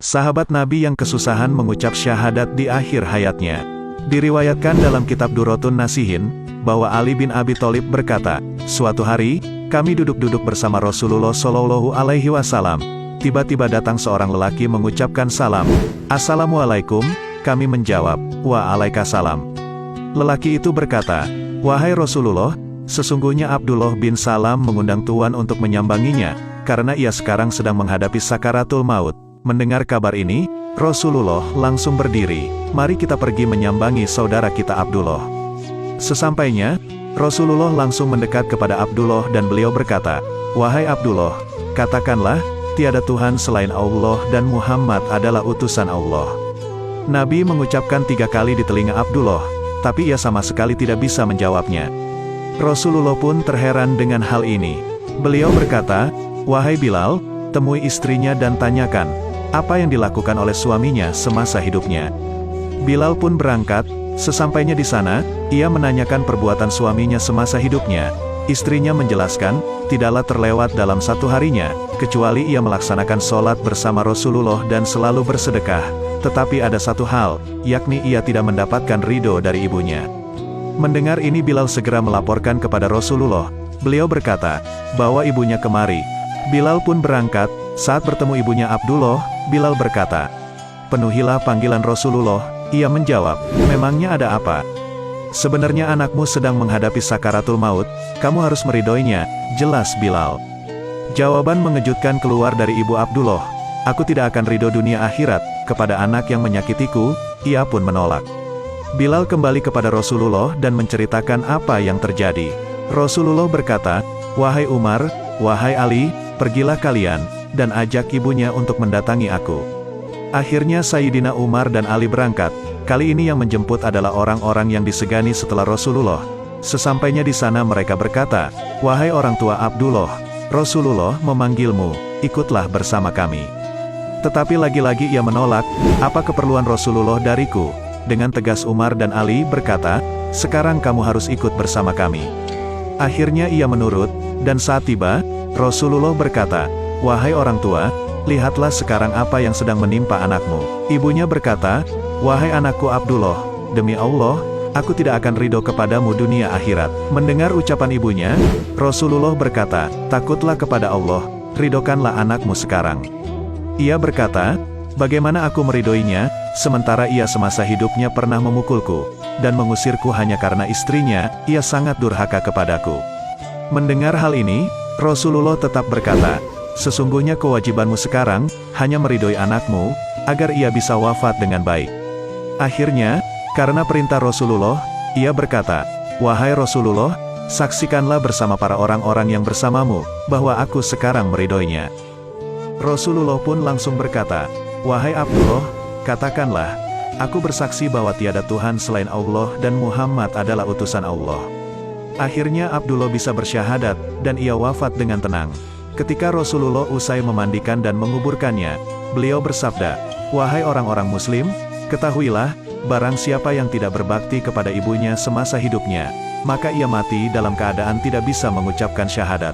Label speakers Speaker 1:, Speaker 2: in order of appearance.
Speaker 1: Sahabat Nabi yang kesusahan mengucap syahadat di akhir hayatnya. Diriwayatkan dalam kitab Durratun Nasihin, bahwa Ali bin Abi Thalib berkata, "Suatu hari, kami duduk-duduk bersama Rasulullah Shallallahu Alaihi Wasallam. Tiba-tiba datang seorang lelaki mengucapkan salam. Assalamualaikum." Kami menjawab, "Waalaikumsalam." Lelaki itu berkata, "Wahai Rasulullah, sesungguhnya Abdullah bin Salam mengundang Tuan untuk menyambanginya, karena ia sekarang sedang menghadapi sakaratul maut." Mendengar kabar ini, Rasulullah langsung berdiri, "Mari kita pergi menyambangi saudara kita Abdullah." Sesampainya, Rasulullah langsung mendekat kepada Abdullah dan beliau berkata, "Wahai Abdullah, katakanlah, tiada Tuhan selain Allah dan Muhammad adalah utusan Allah." Nabi mengucapkan 3 kali di telinga Abdullah, tapi ia sama sekali tidak bisa menjawabnya. Rasulullah pun terheran dengan hal ini. Beliau berkata, "Wahai Bilal, temui istrinya dan tanyakan, apa yang dilakukan oleh suaminya semasa hidupnya." Bilal pun berangkat. Sesampainya di sana, ia menanyakan perbuatan suaminya semasa hidupnya. Istrinya menjelaskan, tidaklah terlewat dalam satu harinya, kecuali ia melaksanakan sholat bersama Rasulullah dan selalu bersedekah. Tetapi ada satu hal, yakni ia tidak mendapatkan ridho dari ibunya. Mendengar ini Bilal segera melaporkan kepada Rasulullah. Beliau berkata, "Bawa ibunya kemari." Bilal pun berangkat. Saat bertemu ibunya Abdullah, Bilal berkata, "Penuhilah panggilan Rasulullah." Ia menjawab, "Memangnya ada apa?" "Sebenarnya anakmu sedang menghadapi sakaratul maut, kamu harus meridhoinya," jelas Bilal. Jawaban mengejutkan keluar dari ibu Abdullah, "Aku tidak akan ridho dunia akhirat kepada anak yang menyakitiku." Ia pun menolak. Bilal kembali kepada Rasulullah dan menceritakan apa yang terjadi. Rasulullah berkata, "Wahai Umar, wahai Ali, pergilah kalian, dan ajak ibunya untuk mendatangi aku." Akhirnya Sayyidina Umar dan Ali berangkat. Kali ini yang menjemput adalah orang-orang yang disegani setelah Rasulullah. Sesampainya di sana mereka berkata, "Wahai orang tua Abdullah, Rasulullah memanggilmu, ikutlah bersama kami." Tetapi lagi-lagi ia menolak, "Apa keperluan Rasulullah dariku?" Dengan tegas Umar dan Ali berkata, "Sekarang kamu harus ikut bersama kami." Akhirnya ia menurut, dan saat tiba, Rasulullah berkata, "Wahai orang tua, lihatlah sekarang apa yang sedang menimpa anakmu." Ibunya berkata, "Wahai anakku Abdullah, demi Allah, aku tidak akan ridho kepadamu dunia akhirat." Mendengar ucapan ibunya, Rasulullah berkata, "Takutlah kepada Allah, ridhokanlah anakmu sekarang." Ia berkata, "Bagaimana aku meridhoinya, sementara ia semasa hidupnya pernah memukulku, dan mengusirku hanya karena istrinya, ia sangat durhaka kepadaku." Mendengar hal ini, Rasulullah tetap berkata, "Sesungguhnya kewajibanmu sekarang, hanya meridhoi anakmu, agar ia bisa wafat dengan baik." Akhirnya, karena perintah Rasulullah, ia berkata, "Wahai Rasulullah, saksikanlah bersama para orang-orang yang bersamamu, bahwa aku sekarang meridhoinya." Rasulullah pun langsung berkata, "Wahai Abdullah, katakanlah, aku bersaksi bahwa tiada Tuhan selain Allah dan Muhammad adalah utusan Allah." Akhirnya Abdullah bisa bersyahadat, dan ia wafat dengan tenang. Ketika Rasulullah usai memandikan dan menguburkannya, beliau bersabda, "Wahai orang-orang muslim, ketahuilah, barang siapa yang tidak berbakti kepada ibunya semasa hidupnya, maka ia mati dalam keadaan tidak bisa mengucapkan syahadat."